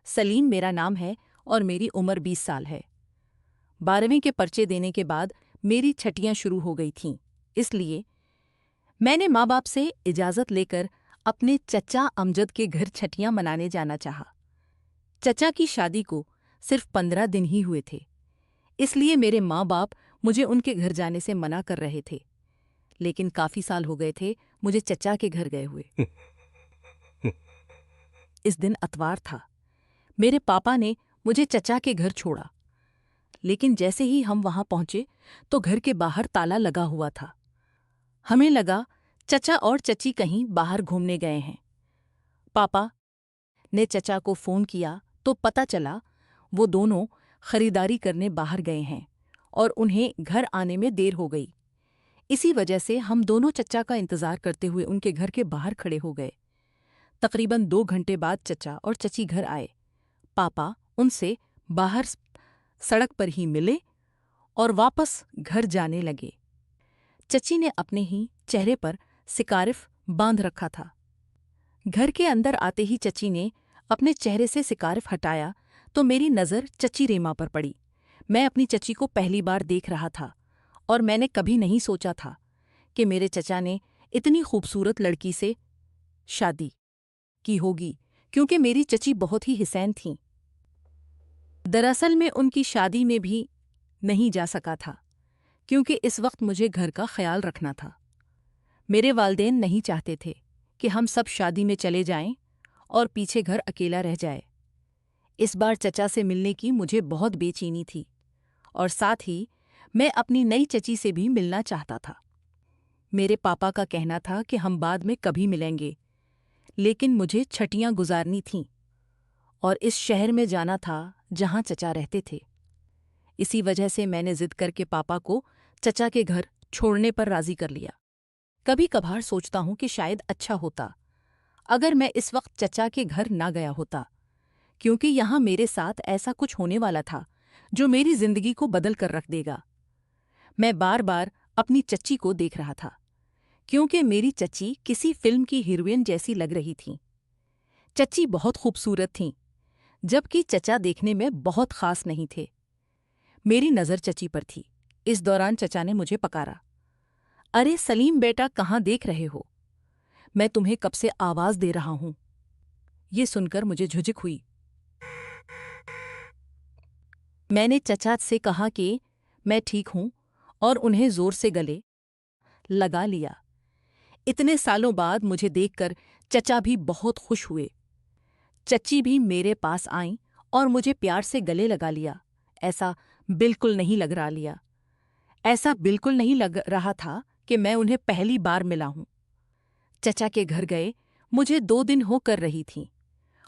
सलीम मेरा नाम है और मेरी उम्र 20 साल है। 12वीं के पर्चे देने के बाद मेरी छटियां शुरू हो गई थीं। इसलिए मैंने माँ बाप से इजाज़त लेकर अपने चचा अमजद के घर छटियां मनाने जाना चाहा। चचा की शादी को सिर्फ 15 दिन ही हुए थे, इसलिए मेरे माँ बाप मुझे उनके घर जाने से मना कर रहे थे। लेकिन काफ़ी साल हो गए थे मुझे चचा के घर गए हुए। इस दिन अतवार था। मेरे पापा ने मुझे चचा के घर छोड़ा, लेकिन जैसे ही हम वहां पहुंचे तो घर के बाहर ताला लगा हुआ था। हमें लगा चचा और चची कहीं बाहर घूमने गए हैं। पापा ने चचा को फ़ोन किया तो पता चला वो दोनों खरीदारी करने बाहर गए हैं और उन्हें घर आने में देर हो गई। इसी वजह से हम दोनों चचा का इंतज़ार करते हुए उनके घर के बाहर खड़े हो गए। तकरीबन 2 घंटे बाद चचा और चची घर आए। पापा उनसे बाहर सड़क पर ही मिले और वापस घर जाने लगे। चची ने अपने ही चेहरे पर सिकारिफ बांध रखा था। घर के अंदर आते ही चची ने अपने चेहरे से सिकारिफ हटाया तो मेरी नज़र चची रेमा पर पड़ी। मैं अपनी चची को पहली बार देख रहा था और मैंने कभी नहीं सोचा था कि मेरे चचा ने इतनी खूबसूरत लड़की से शादी की होगी, क्योंकि मेरी चची बहुत ही हिसैन थीं। दरअसल मैं उनकी शादी में भी नहीं जा सका था, क्योंकि इस वक्त मुझे घर का ख्याल रखना था। मेरे वालिदैन नहीं चाहते थे कि हम सब शादी में चले जाएं और पीछे घर अकेला रह जाए। इस बार चचा से मिलने की मुझे बहुत बेचैनी थी और साथ ही मैं अपनी नई चची से भी मिलना चाहता था। मेरे पापा का कहना था कि हम बाद में कभी मिलेंगे, लेकिन मुझे छटियां गुजारनी थीं और इस शहर में जाना था जहां चचा रहते थे। इसी वजह से मैंने जिद करके पापा को चचा के घर छोड़ने पर राजी कर लिया। कभी कभार सोचता हूं कि शायद अच्छा होता अगर मैं इस वक्त चचा के घर ना गया होता, क्योंकि यहाँ मेरे साथ ऐसा कुछ होने वाला था जो मेरी जिंदगी को बदल कर रख देगा। मैं बार बार अपनी चच्ची को देख रहा था, क्योंकि मेरी चच्ची किसी फिल्म की हीरोइन जैसी लग रही थीं। चच्ची बहुत खूबसूरत थीं, जबकि चचा देखने में बहुत खास नहीं थे। मेरी नज़र चची पर थी। इस दौरान चचा ने मुझे पकारा, अरे सलीम बेटा, कहाँ देख रहे हो? मैं तुम्हें कब से आवाज़ दे रहा हूं। ये सुनकर मुझे झुझक हुई। मैंने चचा से कहा कि मैं ठीक हूं और उन्हें जोर से गले लगा लिया। इतने सालों बाद मुझे देखकर चचा भी बहुत खुश हुए। चची भी मेरे पास आईं और मुझे प्यार से गले लगा लिया। ऐसा बिल्कुल नहीं लग रहा था कि मैं उन्हें पहली बार मिला हूं। चचा के घर गए मुझे 2 दिन हो कर रही थीं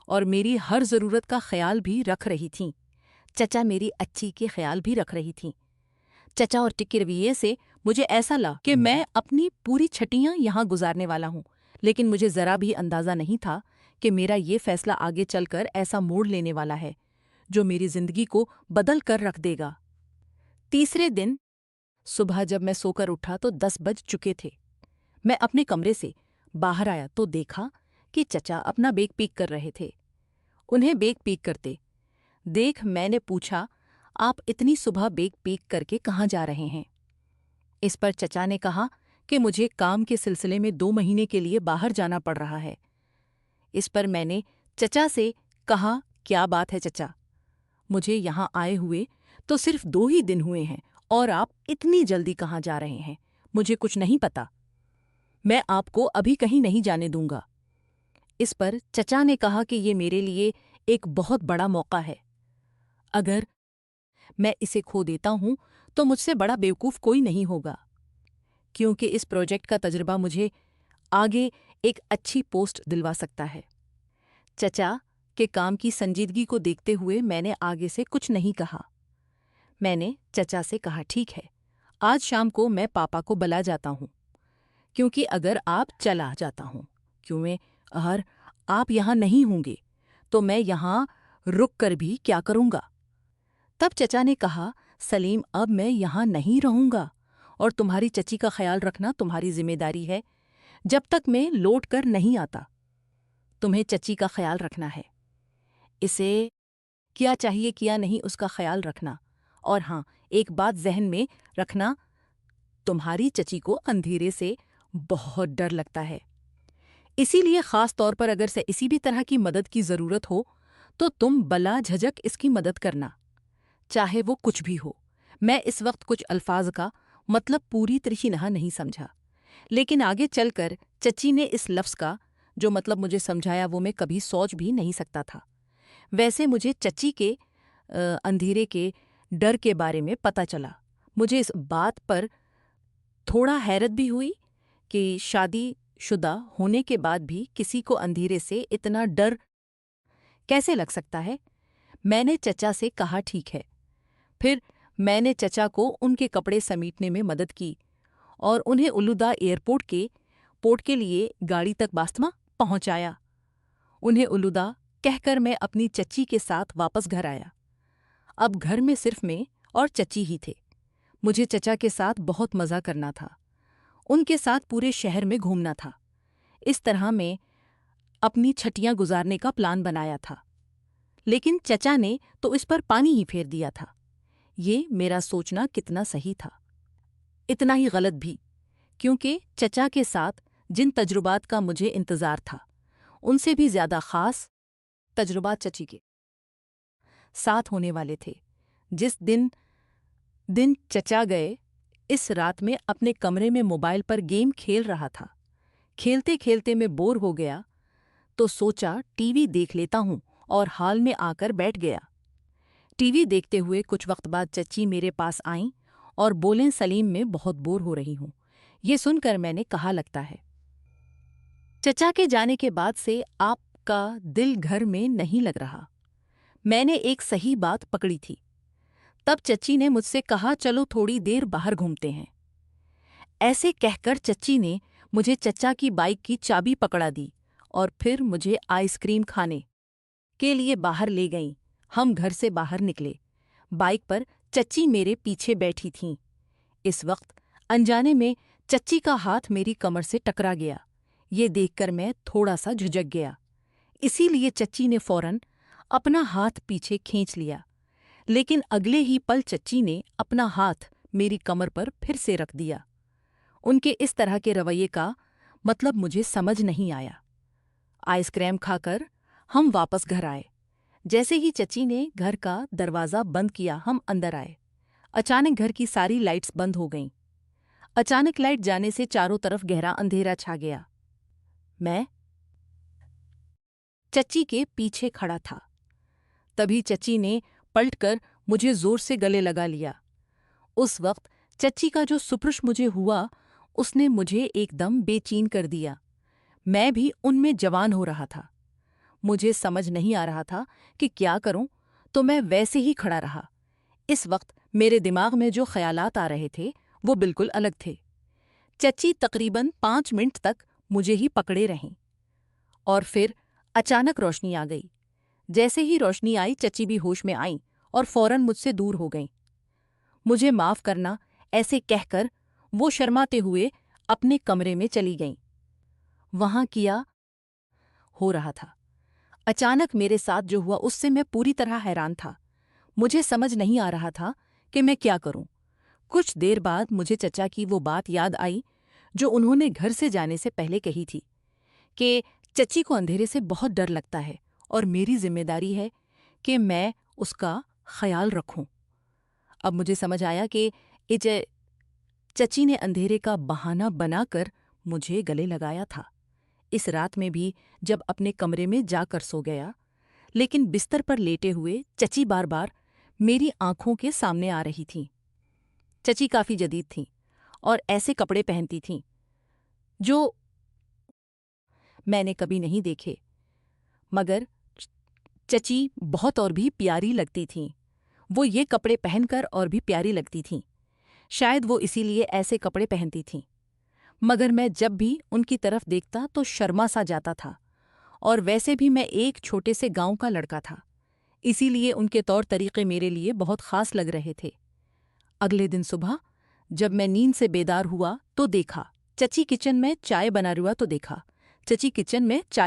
और मेरी हर ज़रूरत का ख्याल भी रख रही थीं। चचा मेरी अच्छी के ख्याल भी रख रही थीं। चचा और टिक्की रवैये से मुझे ऐसा लगा कि मैं अपनी पूरी छटियां यहाँ गुजारने वाला हूँ, लेकिन मुझे ज़रा भी अंदाज़ा नहीं था कि मेरा ये फैसला आगे चलकर ऐसा मोड़ लेने वाला है जो मेरी ज़िंदगी को बदल कर रख देगा। तीसरे दिन सुबह जब मैं सोकर उठा तो 10 बज चुके थे। मैं अपने कमरे से बाहर आया तो देखा कि चचा अपना बेग पीक कर रहे थे। उन्हें बेग पीक करते देख मैंने पूछा, आप इतनी सुबह बेग पीक करके कहाँ जा रहे हैं? इस पर चचा ने कहा कि मुझे काम के सिलसिले में 2 महीने के लिए बाहर जाना पड़ रहा है। इस पर मैंने चचा से कहा, क्या बात है चचा, मुझे यहाँ आए हुए तो सिर्फ 2 ही दिन हुए हैं और आप इतनी जल्दी कहाँ जा रहे हैं? मुझे कुछ नहीं पता। मैं आपको अभी कहीं नहीं जाने दूंगा। इस पर चचा ने कहा कि ये मेरे लिए एक बहुत बड़ा मौका है। अगर मैं इसे खो देता हूं तो मुझसे बड़ा बेवकूफ़ कोई नहीं होगा, क्योंकि इस प्रोजेक्ट का तजुर्बा मुझे आगे एक अच्छी पोस्ट दिलवा सकता है। चचा के काम की संजीदगी को देखते हुए मैंने आगे से कुछ नहीं कहा। मैंने चचा से कहा, ठीक है, आज शाम को मैं पापा को बुला जाता हूँ, क्योंकि अगर आप चला जाता हूँ अगर आप यहाँ नहीं होंगे तो मैं यहाँ रुक कर भी क्या करूँगा? तब चचा ने कहा, सलीम, अब मैं यहाँ नहीं रहूँगा और तुम्हारी चची का ख्याल रखना तुम्हारी जिम्मेदारी है। जब तक मैं लौट कर नहीं आता, तुम्हें चची का ख्याल रखना है। इसे क्या चाहिए क्या नहीं उसका ख्याल रखना। और हाँ, एक बात जहन में रखना, तुम्हारी चची को अंधेरे से बहुत डर लगता है। इसीलिए खास तौर पर अगर से इसी भी तरह की मदद की ज़रूरत हो तो तुम बला झझक इसकी मदद करना, चाहे वो कुछ भी हो। मैं इस वक्त कुछ अल्फाज का मतलब पूरी तरीक़ा नहीं समझा, लेकिन आगे चलकर चची ने इस लफ्ज़ का जो मतलब मुझे समझाया वो मैं कभी सोच भी नहीं सकता था। वैसे मुझे चची के अंधेरे के डर के बारे में पता चला। मुझे इस बात पर थोड़ा हैरत भी हुई कि शादीशुदा होने के बाद भी किसी को अंधेरे से इतना डर कैसे लग सकता है। मैंने चचा से कहा ठीक है। फिर मैंने चचा को उनके कपड़े समेटने में मदद की और उन्हें उलूदा एयरपोर्ट के पोर्ट के लिए गाड़ी तक बास्तमा पहुंचाया। उन्हें उलूदा कहकर मैं अपनी चच्ची के साथ वापस घर आया। अब घर में सिर्फ मैं और चच्ची ही थे। मुझे चचा के साथ बहुत मज़ा करना था, उनके साथ पूरे शहर में घूमना था। इस तरह मैं अपनी छुट्टियां गुजारने का प्लान बनाया था, लेकिन चचा ने तो इस पर पानी ही फेर दिया था। ये मेरा सोचना कितना सही था, इतना ही गलत भी, क्योंकि चचा के साथ जिन तजुर्बात का मुझे इंतज़ार था उनसे भी ज़्यादा ख़ास तजुर्बात चची के साथ होने वाले थे। जिस दिन चचा गए, इस रात में अपने कमरे में मोबाइल पर गेम खेल रहा था। खेलते खेलते मैं बोर हो गया तो सोचा टीवी देख लेता हूँ और हॉल में आकर बैठ गया। टीवी देखते हुए कुछ वक्त बाद चची मेरे पास आईं और बोलें, सलीम मैं बहुत बोर हो रही हूँ। ये सुनकर मैंने कहा, लगता है चचा के जाने के बाद से आपका दिल घर में नहीं लग रहा। मैंने एक सही बात पकड़ी थी। तब चची ने मुझसे कहा, चलो थोड़ी देर बाहर घूमते हैं। ऐसे कहकर चची ने मुझे चचा की बाइक की चाबी पकड़ा दी और फिर मुझे आइसक्रीम खाने के लिए बाहर ले गईं। हम घर से बाहर निकले। बाइक पर चची मेरे पीछे बैठी थीं। इस वक्त अनजाने में चची का हाथ मेरी कमर से टकरा गया। ये देखकर मैं थोड़ा सा झुझक गया। इसीलिए चची ने फौरन अपना हाथ पीछे खींच लिया, लेकिन अगले ही पल चची ने अपना हाथ मेरी कमर पर फिर से रख दिया। उनके इस तरह के रवैये का मतलब मुझे समझ नहीं आया। आइसक्रीम खाकर हम वापस घर आए। जैसे ही चची ने घर का दरवाज़ा बंद किया, हम अंदर आए। अचानक घर की सारी लाइट्स बंद हो गईं। अचानक लाइट जाने से चारों तरफ गहरा अंधेरा छा गया। मैं चची के पीछे खड़ा था। तभी चची ने पलटकर मुझे जोर से गले लगा लिया। उस वक्त चची का जो सुपुरुष मुझे हुआ उसने मुझे एकदम बेचैन कर दिया। मैं भी उनमें जवान हो रहा था। मुझे समझ नहीं आ रहा था कि क्या करूं, तो मैं वैसे ही खड़ा रहा। इस वक्त मेरे दिमाग में जो ख्यालात आ रहे थे वो बिल्कुल अलग थे। चची तकरीबन 5 मिनट तक मुझे ही पकड़े रहीं और फिर अचानक रोशनी आ गई। जैसे ही रोशनी आई, चची भी होश में आईं और फौरन मुझसे दूर हो गईं। मुझे माफ़ करना ऐसे कहकर वो शर्माते हुए अपने कमरे में चली गईं। वहाँ किया हो रहा था। अचानक मेरे साथ जो हुआ उससे मैं पूरी तरह हैरान था। मुझे समझ नहीं आ रहा था कि मैं क्या करूं। कुछ देर बाद मुझे चचा की वो बात याद आई जो उन्होंने घर से जाने से पहले कही थी कि चची को अंधेरे से बहुत डर लगता है और मेरी जिम्मेदारी है कि मैं उसका ख्याल रखूं। अब मुझे समझ आया कि चची ने अंधेरे का बहाना बनाकर मुझे गले लगाया था। इस रात में भी जब अपने कमरे में जाकर सो गया, लेकिन बिस्तर पर लेटे हुए चची बार बार मेरी आंखों के सामने आ रही थीं। चची काफ़ी जदीद थीं और ऐसे कपड़े पहनती थीं जो मैंने कभी नहीं देखे, मगर चची बहुत और भी प्यारी लगती थीं। वो ये कपड़े पहनकर और भी प्यारी लगती थीं। शायद वो इसीलिए ऐसे कपड़े पहनती थीं, मगर मैं जब भी उनकी तरफ देखता तो शर्मा सा जाता था। और वैसे भी मैं एक छोटे से गांव का लड़का था, इसीलिए उनके तौर तरीके मेरे लिए बहुत ख़ास लग रहे थे। अगले दिन सुबह जब मैं नींद से बेदार हुआ तो देखा चची किचन में चाय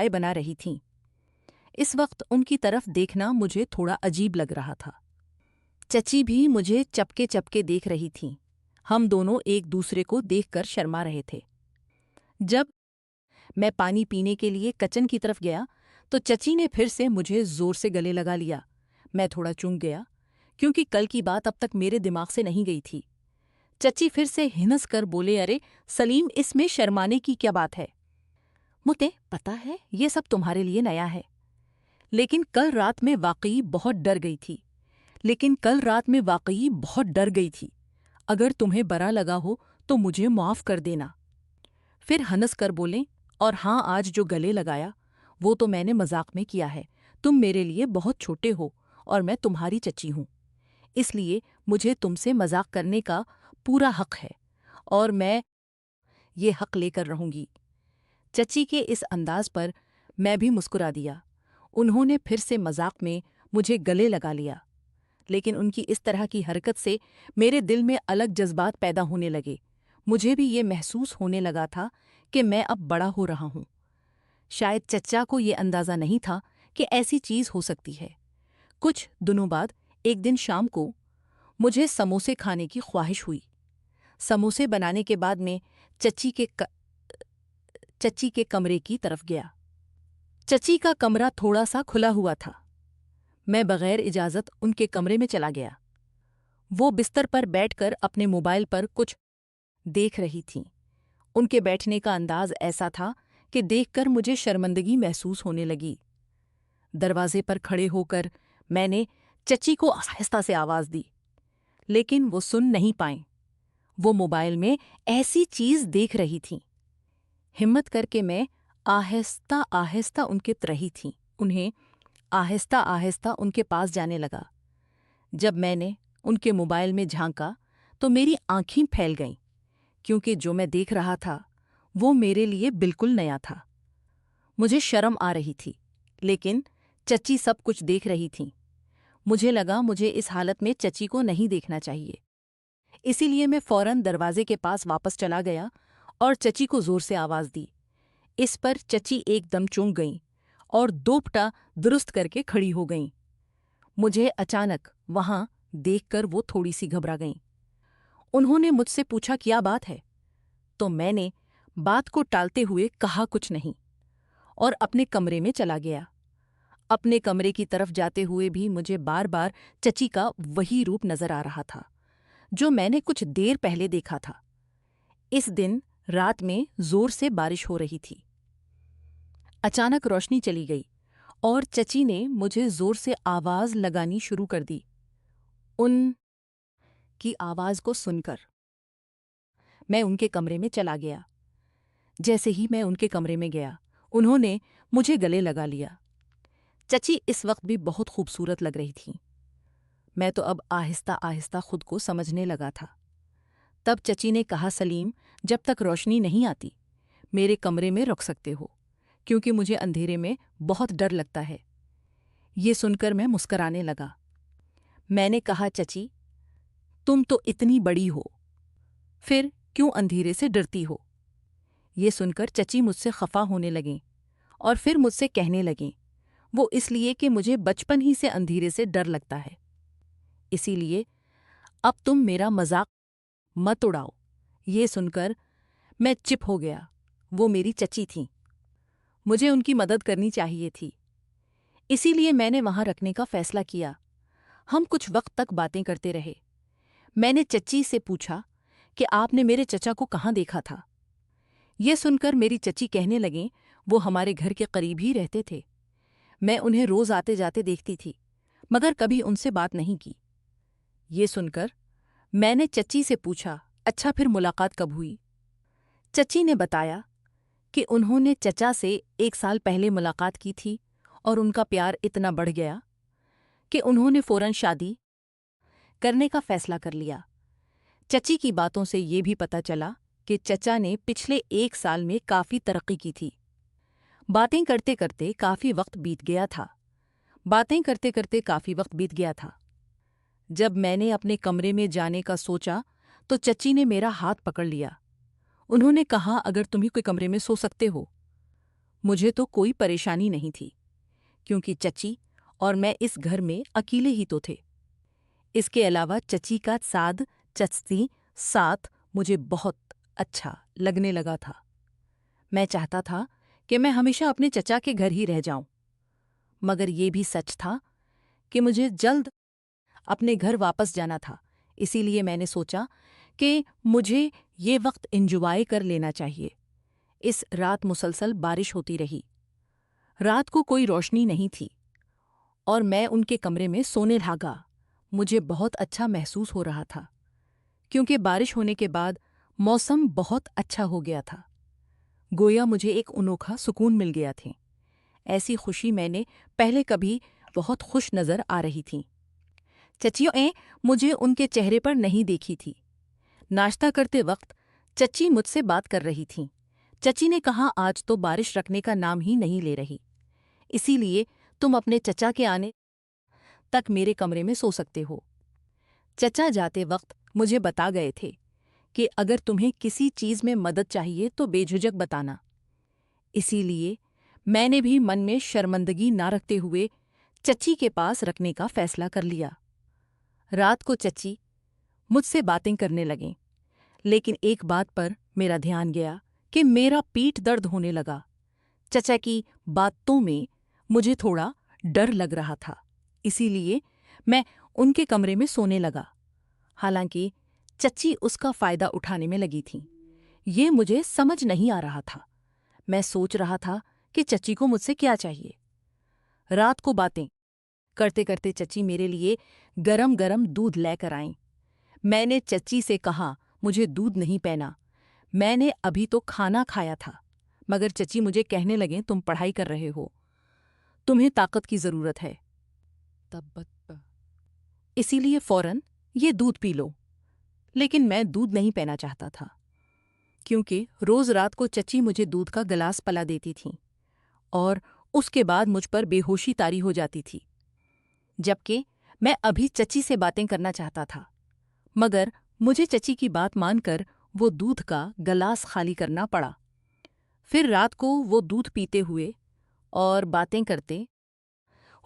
बना रही थीं। इस वक्त उनकी तरफ देखना मुझे थोड़ा अजीब लग रहा था। चची भी मुझे चपके चपके देख रही थीं। हम दोनों एक दूसरे को देखकर शर्मा रहे थे। जब मैं पानी पीने के लिए किचन की तरफ गया तो चची ने फिर से मुझे जोर से गले लगा लिया। मैं थोड़ा चूक गया, क्योंकि कल की बात अब तक मेरे दिमाग से नहीं गई थी। चची फिर से हिनस कर बोले, अरे सलीम, इसमें शर्माने की क्या बात है? मुझे पता है ये सब तुम्हारे लिए नया है, लेकिन कल रात में वाकई बहुत डर गई थी। अगर तुम्हें बुरा लगा हो तो मुझे माफ़ कर देना। फिर हंस कर बोले, और हाँ, आज जो गले लगाया वो तो मैंने मजाक में किया है। तुम मेरे लिए बहुत छोटे हो और मैं तुम्हारी चची हूँ, इसलिए मुझे तुमसे मजाक करने का पूरा हक है और मैं ये हक लेकर रहूंगी। चची के इस अंदाज पर मैं भी मुस्कुरा दिया। उन्होंने फिर से मजाक में मुझे गले लगा लिया, लेकिन उनकी इस तरह की हरकत से मेरे दिल में अलग जज्बात पैदा होने लगे। मुझे भी ये महसूस होने लगा था कि मैं अब बड़ा हो रहा हूँ। शायद चच्चा को ये अंदाज़ा नहीं था कि ऐसी चीज़ हो सकती है। कुछ दिनों बाद एक दिन शाम को मुझे समोसे खाने की ख्वाहिश हुई। समोसे बनाने के बाद मैं चच्ची के कमरे की तरफ गया। चच्ची का कमरा थोड़ा सा खुला हुआ था। मैं बगैर इजाज़त उनके कमरे में चला गया। वो बिस्तर पर बैठकर अपने मोबाइल पर कुछ देख रही थीं। उनके बैठने का अंदाज ऐसा था कि देखकर मुझे शर्मिंदगी महसूस होने लगी। दरवाजे पर खड़े होकर मैंने चची को आहिस्ता से आवाज़ दी, लेकिन वो सुन नहीं पाईं। वो मोबाइल में ऐसी चीज़ देख रही थीं। हिम्मत करके मैं आहिस्ता आहिस्ता उन्हें आहिस्ता आहिस्ता उनके पास जाने लगा। जब मैंने उनके मोबाइल में झांका तो मेरी आंखें फैल गईं, क्योंकि जो मैं देख रहा था वो मेरे लिए बिल्कुल नया था। मुझे शर्म आ रही थी, लेकिन चची सब कुछ देख रही थीं। मुझे लगा मुझे इस हालत में चची को नहीं देखना चाहिए, इसीलिए मैं फौरन दरवाजे के पास वापस चला गया और चची को जोर से आवाज़ दी। इस पर चची एकदम चौंक गईं और दोपटा दुरुस्त करके खड़ी हो गईं। मुझे अचानक वहां देखकर वो थोड़ी सी घबरा गईं। उन्होंने मुझसे पूछा, क्या बात है? तो मैंने बात को टालते हुए कहा कुछ नहीं और अपने कमरे में चला गया। अपने कमरे की तरफ जाते हुए भी मुझे बार बार चची का वही रूप नजर आ रहा था जो मैंने कुछ देर पहले देखा था। इस दिन रात में जोर से बारिश हो रही थी। अचानक रोशनी चली गई और चची ने मुझे जोर से आवाज लगानी शुरू कर दी। उन की आवाज को सुनकर मैं उनके कमरे में चला गया। जैसे ही मैं उनके कमरे में गया, उन्होंने मुझे गले लगा लिया। चची इस वक्त भी बहुत खूबसूरत लग रही थीं। मैं तो अब आहिस्ता आहिस्ता खुद को समझने लगा था। तब चची ने कहा, सलीम, जब तक रोशनी नहीं आती मेरे कमरे में रुक सकते हो, क्योंकि मुझे अंधेरे में बहुत डर लगता है। ये सुनकर मैं मुस्कराने लगा। मैंने कहा, चची, तुम तो इतनी बड़ी हो, फिर क्यों अंधेरे से डरती हो? ये सुनकर चची मुझसे खफा होने लगीं और फिर मुझसे कहने लगीं, वो इसलिए कि मुझे बचपन ही से अंधेरे से डर लगता है, इसीलिए अब तुम मेरा मजाक मत उड़ाओ। ये सुनकर मैं चिप हो गया। वो मेरी चची थीं, मुझे उनकी मदद करनी चाहिए थी, इसीलिए मैंने वहां रखने का फैसला किया। हम कुछ वक्त तक बातें करते रहे। मैंने चची से पूछा कि आपने मेरे चचा को कहाँ देखा था? ये सुनकर मेरी चची कहने लगीं, वो हमारे घर के करीब ही रहते थे। मैं उन्हें रोज आते जाते देखती थी, मगर कभी उनसे बात नहीं की। ये सुनकर मैंने चची से पूछा, अच्छा, फिर मुलाकात कब हुई? चची ने बताया कि उन्होंने चचा से 1 साल पहले मुलाकात की थी और उनका प्यार इतना बढ़ गया कि उन्होंने फौरन शादी करने का फैसला कर लिया। चची की बातों से ये भी पता चला कि चचा ने पिछले 1 साल में काफ़ी तरक्की की थी। बातें करते करते काफ़ी वक्त बीत गया था। जब मैंने अपने कमरे में जाने का सोचा तो चची ने मेरा हाथ पकड़ लिया। उन्होंने कहा, अगर तुम्ही कोई कमरे में सो सकते हो। मुझे तो कोई परेशानी नहीं थी, क्योंकि चची और मैं इस घर में अकेले ही तो थे। इसके अलावा चची का साथ चचती साथ मुझे बहुत अच्छा लगने लगा था। मैं चाहता था कि मैं हमेशा अपने चचा के घर ही रह जाऊं, मगर ये भी सच था कि मुझे जल्द अपने घर वापस जाना था। इसीलिए मैंने सोचा कि मुझे ये वक्त एंजॉय कर लेना चाहिए। इस रात मुसलसल बारिश होती रही। रात को कोई रोशनी नहीं थी और मैं उनके कमरे में सोने लगा। मुझे बहुत अच्छा महसूस हो रहा था क्योंकि बारिश होने के बाद मौसम बहुत अच्छा हो गया था। गोया मुझे एक अनोखा सुकून मिल गया था। ऐसी खुशी मैंने पहले कभी बहुत खुश नज़र आ रही थी। चचियों ने मुझे उनके चेहरे पर नहीं देखी थी। नाश्ता करते वक्त चची मुझसे बात कर रही थीं। चची ने कहा, आज तो बारिश रखने का नाम ही नहीं ले रही, इसीलिए तुम अपने चचा के आने तक मेरे कमरे में सो सकते हो। चचा जाते वक्त मुझे बता गए थे कि अगर तुम्हें किसी चीज़ में मदद चाहिए तो बेझिझक बताना। इसीलिए मैंने भी मन में शर्मिंदगी ना रखते हुए चची के पास रखने का फैसला कर लिया। रात को चची मुझसे बातें करने लगें, लेकिन एक बात पर मेरा ध्यान गया कि मेरा पीठ दर्द होने लगा। चचा की बातों में मुझे थोड़ा डर लग रहा था, इसीलिए मैं उनके कमरे में सोने लगा। हालांकि चची उसका फ़ायदा उठाने में लगी थीं। ये मुझे समझ नहीं आ रहा था। मैं सोच रहा था कि चची को मुझसे क्या चाहिए। रात को बातें करते करते चची मेरे लिए गरम गरम दूध लेकर आईं। मैंने चची से कहा, मुझे दूध नहीं पीना, मैंने अभी तो खाना खाया था। मगर चची मुझे कहने लगे, तुम पढ़ाई कर रहे हो, तुम्हें ताकत की ज़रूरत है, इसीलिए फ़ौरन ये दूध पी लो। लेकिन मैं दूध नहीं पीना चाहता था, क्योंकि रोज़ रात को चची मुझे दूध का गिलास पिला देती थीं और उसके बाद मुझ पर बेहोशी तारी हो जाती थी, जबकि मैं अभी चची से बातें करना चाहता था। मगर मुझे चची की बात मानकर वो दूध का गिलास खाली करना पड़ा। फिर रात को वो दूध पीते हुए और बातें करते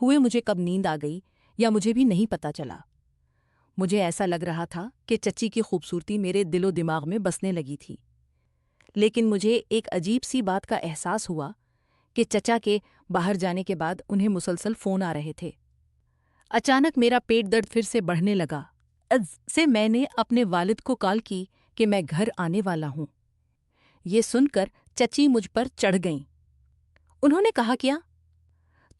हुए मुझे कब नींद आ गई या मुझे भी नहीं पता चला। मुझे ऐसा लग रहा था कि चची की खूबसूरती मेरे दिलो दिमाग में बसने लगी थी। लेकिन मुझे एक अजीब सी बात का एहसास हुआ कि चचा के बाहर जाने के बाद उन्हें मुसलसल फ़ोन आ रहे थे। अचानक मेरा पेट दर्द फिर से बढ़ने लगा। से मैंने अपने वालिद को कॉल की कि मैं घर आने वाला हूँ। ये सुनकर चची मुझ पर चढ़ गईं। उन्होंने कहा, क्या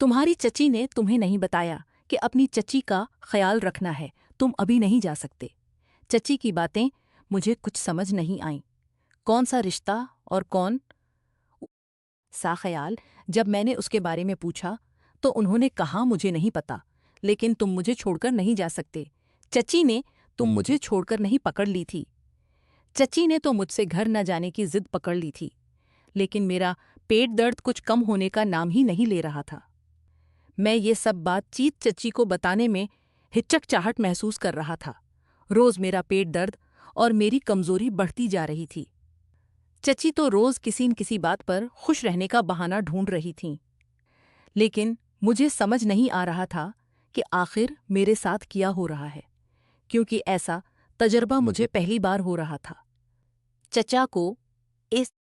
तुम्हारी चची ने तुम्हें नहीं बताया कि अपनी चची का ख्याल रखना है, तुम अभी नहीं जा सकते। चची की बातें मुझे कुछ समझ नहीं आईं। कौन सा रिश्ता और कौन सा ख्याल? जब मैंने उसके बारे में पूछा तो उन्होंने कहा, मुझे नहीं पता, लेकिन तुम मुझे छोड़कर नहीं जा सकते। चची ने तुम मुझे छोड़कर नहीं पकड़ ली थी। चची ने तो मुझसे घर न जाने की जिद पकड़ ली थी, लेकिन मेरा पेट दर्द कुछ कम होने का नाम ही नहीं ले रहा था। मैं ये सब बातचीत चची को बताने में हिचकचाहट महसूस कर रहा था। रोज़ मेरा पेट दर्द और मेरी कमज़ोरी बढ़ती जा रही थी। चची तो रोज़ किसी न किसी बात पर खुश रहने का बहाना ढूंढ रही थीं, लेकिन मुझे समझ नहीं आ रहा था कि आखिर मेरे साथ क्या हो रहा है, क्योंकि ऐसा तजर्बा मुझे पहली बार हो रहा था। चचा को इस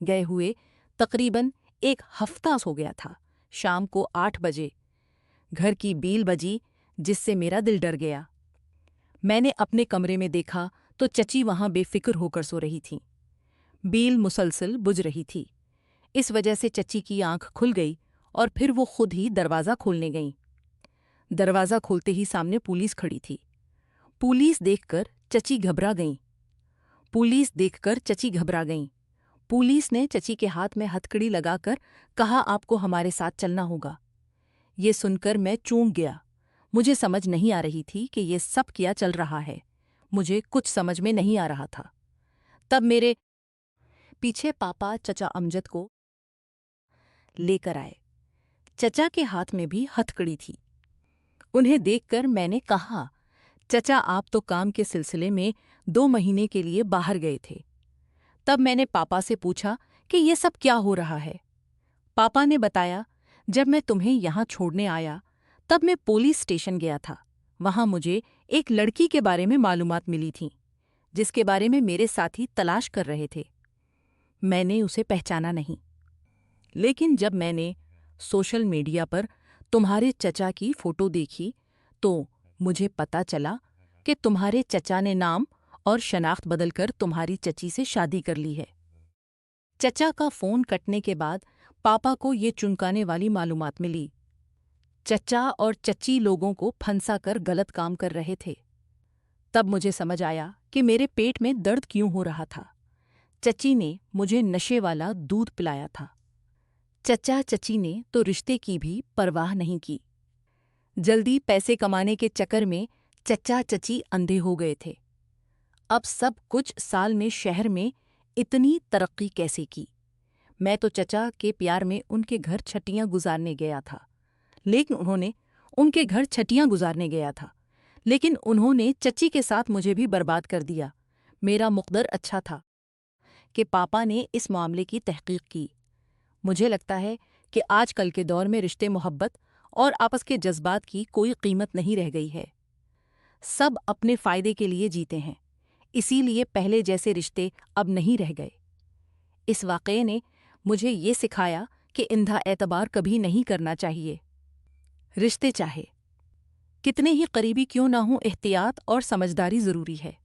गए हुए तकरीबन एक हफ्ता हो गया था। शाम को 8 बजे घर की बील बजी, जिससे मेरा दिल डर गया। मैंने अपने कमरे में देखा तो चची वहाँ बेफिक्र होकर सो रही थीं। बील मुसलसल बुझ रही थी। इस वजह से चची की आंख खुल गई और फिर वो खुद ही दरवाज़ा खोलने गईं। दरवाज़ा खोलते ही सामने पुलिस खड़ी थी। पुलिस देखकर चची घबरा गईं। पुलिस ने चची के हाथ में हथकड़ी लगाकर कहा, आपको हमारे साथ चलना होगा। ये सुनकर मैं चूक गया। मुझे समझ नहीं आ रही थी कि ये सब क्या चल रहा है। मुझे कुछ समझ में नहीं आ रहा था। तब मेरे पीछे पापा चचा अमजद को लेकर आए। चचा के हाथ में भी हथकड़ी थी। उन्हें देखकर मैंने कहा, चचा आप तो काम के सिलसिले में 2 महीने के लिए बाहर गए थे। तब मैंने पापा से पूछा कि ये सब क्या हो रहा है। पापा ने बताया, जब मैं तुम्हें यहाँ छोड़ने आया तब मैं पुलिस स्टेशन गया था। वहाँ मुझे एक लड़की के बारे में मालूमात मिली थी जिसके बारे में मेरे साथी तलाश कर रहे थे। मैंने उसे पहचाना नहीं, लेकिन जब मैंने सोशल मीडिया पर तुम्हारे चचा की फोटो देखी तो मुझे पता चला कि तुम्हारे चचा ने नाम और शनाख्त बदलकर तुम्हारी चची से शादी कर ली है। चचा का फोन कटने के बाद पापा को ये चुनकाने वाली मालूमात मिली। चचा और चची लोगों को फंसा कर गलत काम कर रहे थे। तब मुझे समझ आया कि मेरे पेट में दर्द क्यों हो रहा था। चची ने मुझे नशे वाला दूध पिलाया था। चचा चची ने तो रिश्ते की भी परवाह नहीं की। जल्दी पैसे कमाने के चक्कर में चचा चची अंधे हो गए थे। अब सब कुछ साल में शहर में इतनी तरक्की कैसे की। मैं तो चचा के प्यार में उनके घर छटियां गुजारने गया था, लेकिन उन्होंने चची के साथ मुझे भी बर्बाद कर दिया। मेरा मुक़द्दर अच्छा था कि पापा ने इस मामले की तहकीक की। मुझे लगता है कि आजकल के दौर में रिश्ते मोहब्बत और आपस के जज्बात की कोई कीमत नहीं रह गई है। सब अपने फ़ायदे के लिए जीते हैं, इसीलिए पहले जैसे रिश्ते अब नहीं रह गए। इस वाक़ये ने मुझे ये सिखाया कि इंधा एतबार कभी नहीं करना चाहिए। रिश्ते चाहे कितने ही करीबी क्यों ना हों, एहतियात और समझदारी ज़रूरी है।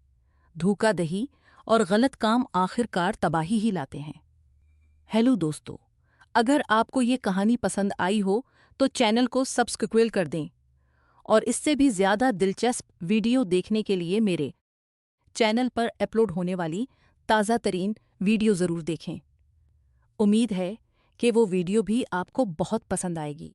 धोखाधड़ी और गलत काम आखिरकार तबाही ही लाते हैं। हेलो दोस्तों, अगर आपको ये कहानी पसंद आई हो तो चैनल को सब्सक्राइब कर दें और इससे भी ज़्यादा दिलचस्प वीडियो देखने के लिए मेरे चैनल पर अपलोड होने वाली ताज़ा तरीन वीडियो ज़रूर देखें। उम्मीद है कि वो वीडियो भी आपको बहुत पसंद आएगी।